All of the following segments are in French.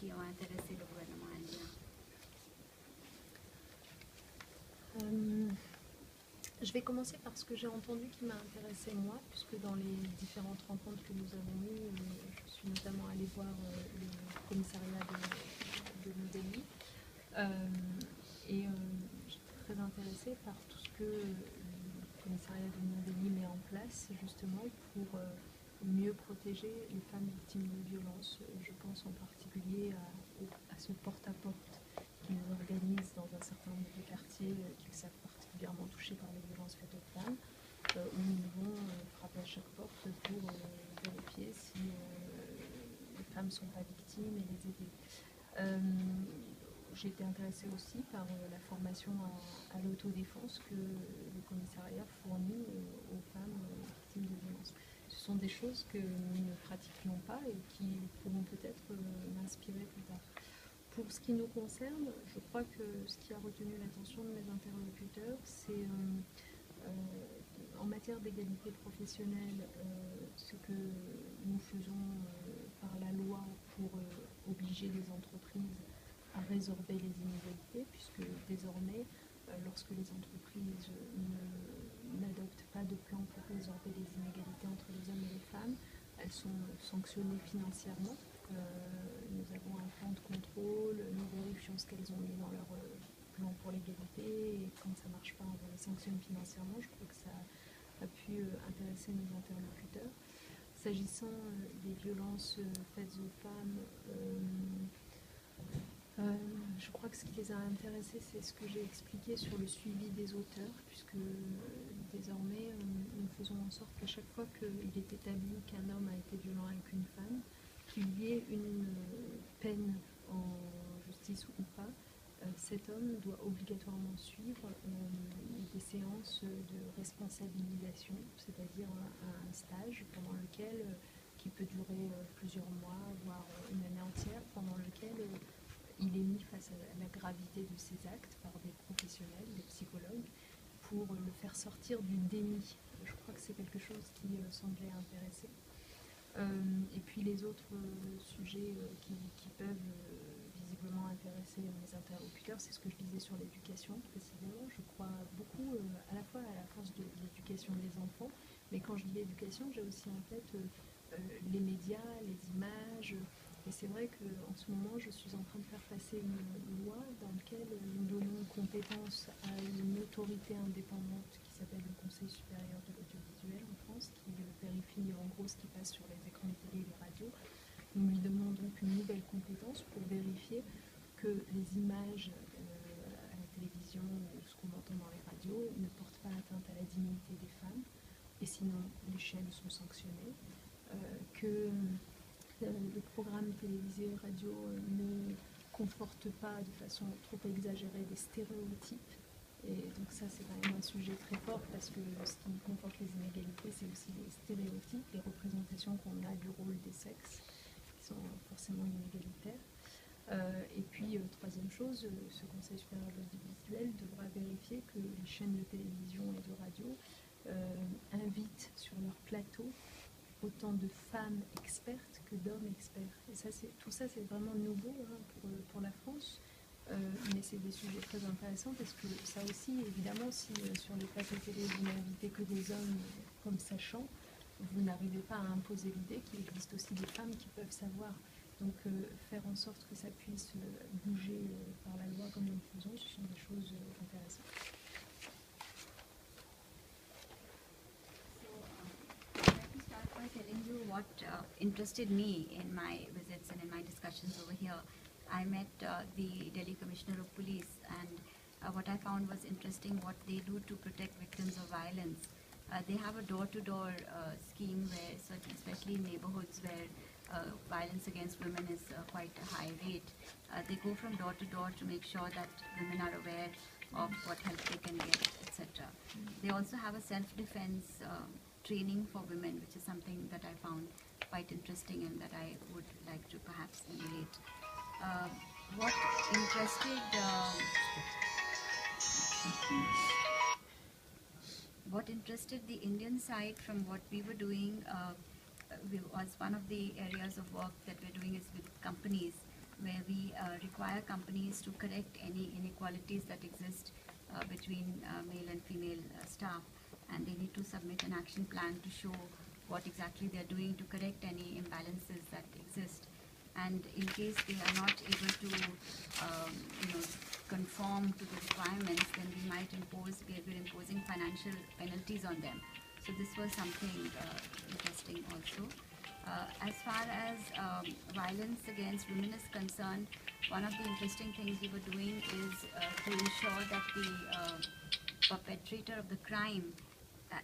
qui ont intéressé le gouvernement indien? Je vais commencer par ce que j'ai entendu qui m'a intéressé moi, puisque dans les différentes rencontres que nous avons eues, je suis notamment allée voir le commissariat de New Delhi. Et j'étais très intéressée par tout ce que le commissariat de New Delhi met en place, justement pour mieux protéger les femmes victimes de violences. Je pense en particulier à ce porte-à-porte qu'ils organisent dans un certain nombre de quartiers qu'ils savent particulièrement touchés par les violences faites aux femmes, où ils vont frapper à chaque porte pour vérifier si les femmes ne sont pas victimes et les aider. J'ai été intéressée aussi par la formation à l'autodéfense que le commissariat fournit aux femmes victimes de violences. Ce sont des choses que nous ne pratiquions pas et qui pourront peut-être m'inspirer plus tard. Pour ce qui nous concerne, je crois que ce qui a retenu l'attention de mes interlocuteurs, c'est en matière d'égalité professionnelle, ce que nous faisons par la loi pour obliger les entreprises à résorber les inégalités, puisque désormais, lorsque les entreprises n'adoptent pas de plan pour résorber les inégalités entre les hommes et les femmes, elles sont sanctionnées financièrement. Nous avons un plan de contrôle, nous vérifions ce qu'elles ont mis dans leur plan pour l'égalité, et quand ça ne marche pas, on les sanctionne financièrement. Je crois que ça a pu intéresser nos interlocuteurs. S'agissant des violences faites aux femmes, je crois que ce qui les a intéressés, c'est ce que j'ai expliqué sur le suivi des auteurs, puisque désormais, nous faisons en sorte qu'à chaque fois qu'il est établi qu'un homme a été violent avec une femme, qu'il y ait une peine en justice ou pas, cet homme doit obligatoirement suivre des séances de responsabilisation, c'est-à-dire un stage pendant lequel, qui peut durer plusieurs mois, voire une année entière, pendant lequel il est mis face à la gravité de ses actes par des professionnels, des psychologues, pour le faire sortir du déni. Je crois que c'est quelque chose qui semblait intéresser. Et puis les autres sujets qui peuvent visiblement intéresser mes interlocuteurs, c'est ce que je disais sur l'éducation précisément. Je crois beaucoup à la fois à la force de l'éducation des enfants, mais quand je dis l'éducation, j'ai aussi en tête les médias, les images. Et c'est vrai qu'en ce moment, je suis en train de faire passer une loi dans laquelle nous donnons compétence à une autorité indépendante qui s'appelle le Conseil supérieur de l'audiovisuel en France, qui vérifie en gros ce qui passe sur les écrans de télé et les radios. Nous lui donnons donc une nouvelle compétence pour vérifier que les images à la télévision ou ce qu'on entend dans les radios ne portent pas atteinte à la dignité des femmes, et sinon les chaînes sont sanctionnées, que le programme télévisé et radio ne conforte pas de façon trop exagérée des stéréotypes. Et donc ça, c'est quand même un sujet très fort, parce que ce qui conforte les inégalités, c'est aussi les stéréotypes, les représentations qu'on a du rôle des sexes, qui sont forcément inégalitaires. Et puis, troisième chose, ce Conseil supérieur de l'audiovisuel devra vérifier que les chaînes de télévision et de radio invitent sur leur plateau autant de femmes expertes que d'hommes experts. Et ça, tout ça, c'est vraiment nouveau pour la France. Mais c'est des sujets très intéressants, parce que ça aussi, évidemment, si sur les plateaux télé vous n'invitez que des hommes comme sachants, vous n'arrivez pas à imposer l'idée qu'il existe aussi des femmes qui peuvent savoir. Donc faire en sorte que ça puisse bouger par la loi comme nous le faisons, ce sont des choses intéressantes. Telling you what interested me in my visits and in my discussions over here. I met the Delhi Commissioner of Police, and what I found was interesting what they do to protect victims of violence. They have a door-to-door scheme where, especially in neighborhoods where violence against women is quite a high rate, they go from door to door to make sure that women are aware of what help they can get, etc. They also have a self-defense training for women, which is something that I found quite interesting and that I would like to perhaps emulate. What interested the Indian side from what we were doing was one of the areas of work that we're doing is with companies, where require companies to correct any inequalities that exist between male and female staff, and they need to submit an action plan to show what exactly they are doing to correct any imbalances that exist. And in case they are not able to, conform to the requirements, then we might we're imposing financial penalties on them. So this was something interesting also. As far as violence against women is concerned, one of the interesting things we were doing is to ensure that the perpetrator of the crime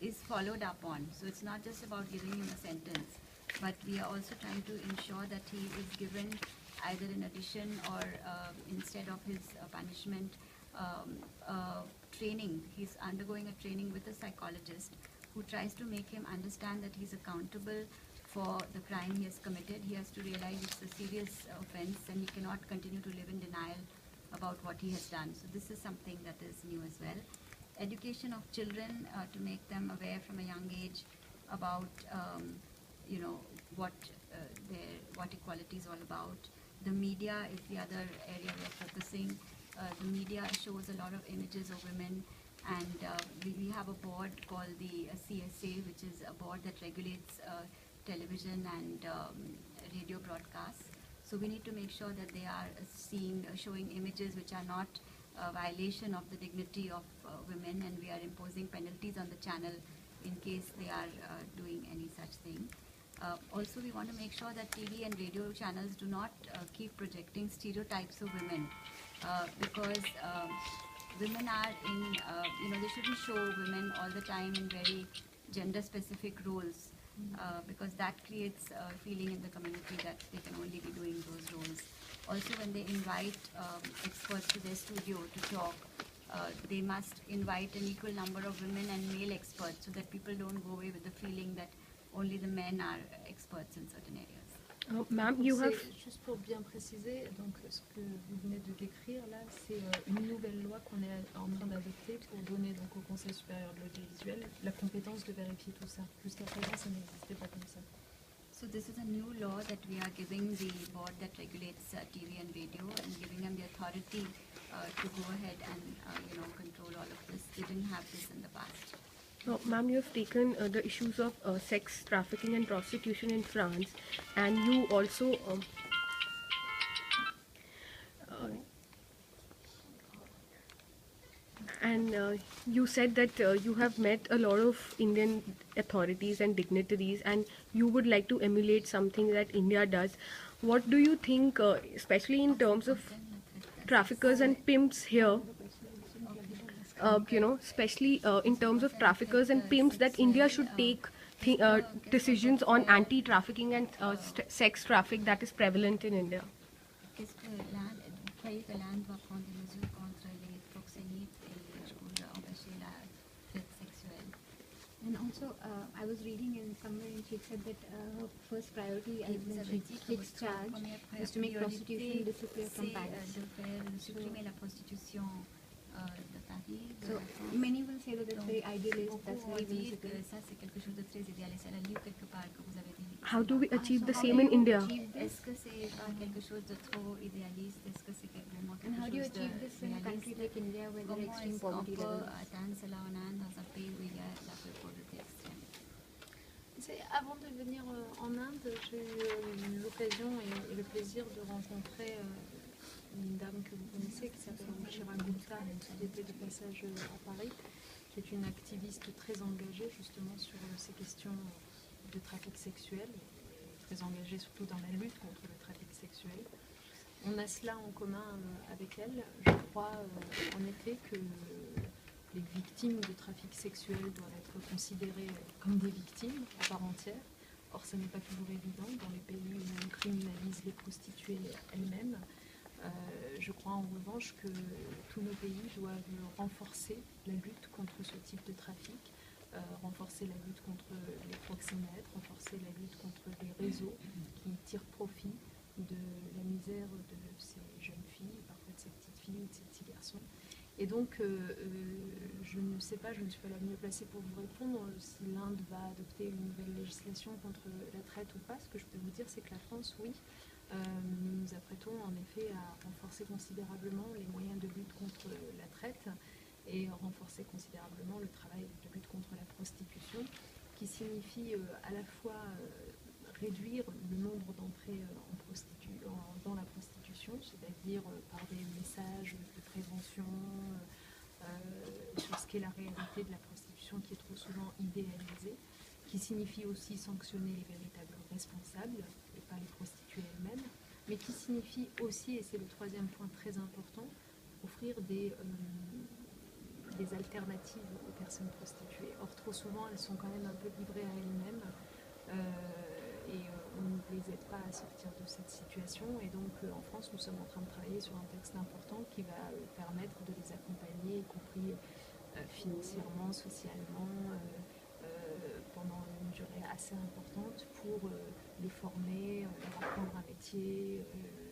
is followed up on. So it's not just about giving him a sentence, but we are also trying to ensure that he is given either in addition or instead of his punishment training. He's undergoing a training with a psychologist who tries to make him understand that he's accountable for the crime he has committed. He has to realize it's a serious offense and he cannot continue to live in denial about what he has done. So this is something that is new as well. Education of children to make them aware from a young age about what equality is all about. The media is the other area we are focusing. The media shows a lot of images of women, and we have a board called the CSA, which is a board that regulates television and radio broadcasts. So we need to make sure that they are showing images which are not a violation of the dignity of women, and we are imposing penalties on the channel in case they are doing any such thing. Also, we want to make sure that TV and radio channels do not keep projecting stereotypes of women, because women are in, they shouldn't show women all the time in very gender-specific roles, because that creates a feeling in the community that they can only be doing those roles. Also, when they invite experts to their studio to talk, they must invite an equal number of women and male experts so that people don't go away with the feeling that only the men are experts in certain areas. Ma'am, juste pour bien préciser, donc ce que vous venez de décrire là, c'est une nouvelle loi qu'on est en train d'adopter pour donner donc au Conseil supérieur de l'audiovisuel la compétence de vérifier tout ça. Jusqu'à présent, ça n'existait pas comme ça. So this is a new law that we are giving the board that regulates TV and radio, and giving them the authority to go ahead and control all of this. They didn't have this in the past. Ma'am, you have taken the issues of sex trafficking and prostitution in France, and you also you said that you have met a lot of Indian authorities and dignitaries, and you would like to emulate something that India does. What do you think, especially in terms of traffickers and pimps here, especially in terms of traffickers and pimps, that India should take decisions on anti-trafficking and sex traffic that is prevalent in India? And also, I was reading in somewhere, and she said that her first priority as she's charged is to make prostitution disappear from Paris. So many will say that it's very idealist, that's very whimsical. How do we achieve the same in India? And how do you achieve this in a country like India where there are extreme poverty levels? Avant de venir en Inde, j'ai eu l'occasion et le plaisir de rencontrer une dame que vous connaissez qui s'appelle Chirag Gupta, qui était de passage à Paris, qui est une activiste très engagée justement sur ces questions de trafic sexuel, très engagée surtout dans la lutte contre le trafic sexuel. On a cela en commun avec elle. Je crois en effet que les victimes de trafic sexuel doivent être considérées comme des victimes à part entière. Or, ce n'est pas toujours évident dans les pays où on criminalise les prostituées elles-mêmes. Je crois en revanche que tous nos pays doivent renforcer la lutte contre ce type de trafic, renforcer la lutte contre les proxénètes, renforcer la lutte contre les réseaux qui tirent profit de la misère de ces jeunes filles, parfois de ces petites filles ou de ces petits garçons. Et donc, je ne sais pas, je ne suis pas la mieux placée pour vous répondre si l'Inde va adopter une nouvelle législation contre la traite ou pas. Ce que je peux vous dire, c'est que la France, oui, nous nous apprêtons en effet fait à renforcer considérablement les moyens de lutte contre la traite et renforcer considérablement le travail de lutte contre la prostitution, qui signifie à la fois réduire le nombre d'entrées dans la prostitution, c'est-à-dire par des messages de prévention sur ce qu'est la réalité de la prostitution qui est trop souvent idéalisée, qui signifie aussi sanctionner les véritables responsables et pas les prostituées elles-mêmes, mais qui signifie aussi, et c'est le troisième point très important, offrir des alternatives aux personnes prostituées. Or, trop souvent, elles sont quand même un peu livrées à elles-mêmes et on ne les aide pas à sortir de cette situation. Et donc, en France, nous sommes en train de travailler sur un texte important qui va permettre de les accompagner, y compris financièrement, socialement, pendant une durée assez importante pour les former, leur apprendre un métier,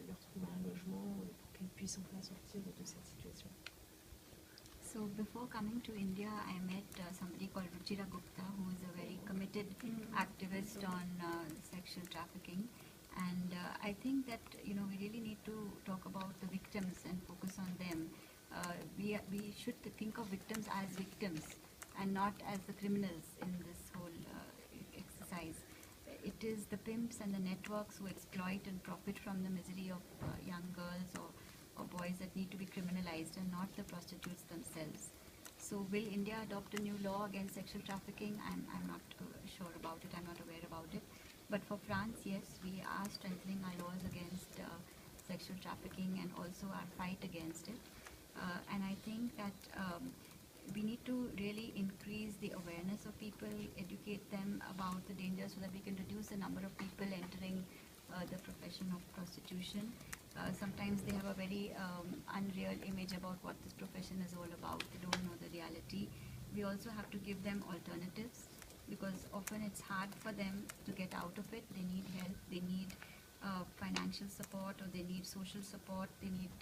leur trouver un logement pour qu'elles puissent enfin sortir de cette situation. So before coming to India, I met somebody called Ruchira Gupta, who is a very committed activist on sexual trafficking. And I think that, we really need to talk about the victims and focus on them. We should think of victims as victims and not as the criminals in this whole exercise. It is the pimps and the networks who exploit and profit from the misery of young girls or boys that need to be criminalized and not the prostitutes themselves. So will India adopt a new law against sexual trafficking? I'm not sure about it, I'm not aware about it. But for France, yes, we are strengthening our laws against sexual trafficking and also our fight against it. And I think that we need to really increase the awareness of people, educate them about the dangers so that we can reduce the number of people entering the profession of prostitution. Sometimes they have a very unreal image about what this profession is all about. They don't know the reality. We also have to give them alternatives because often it's hard for them to get out of it. They need help, they need financial support, or they need social support, they need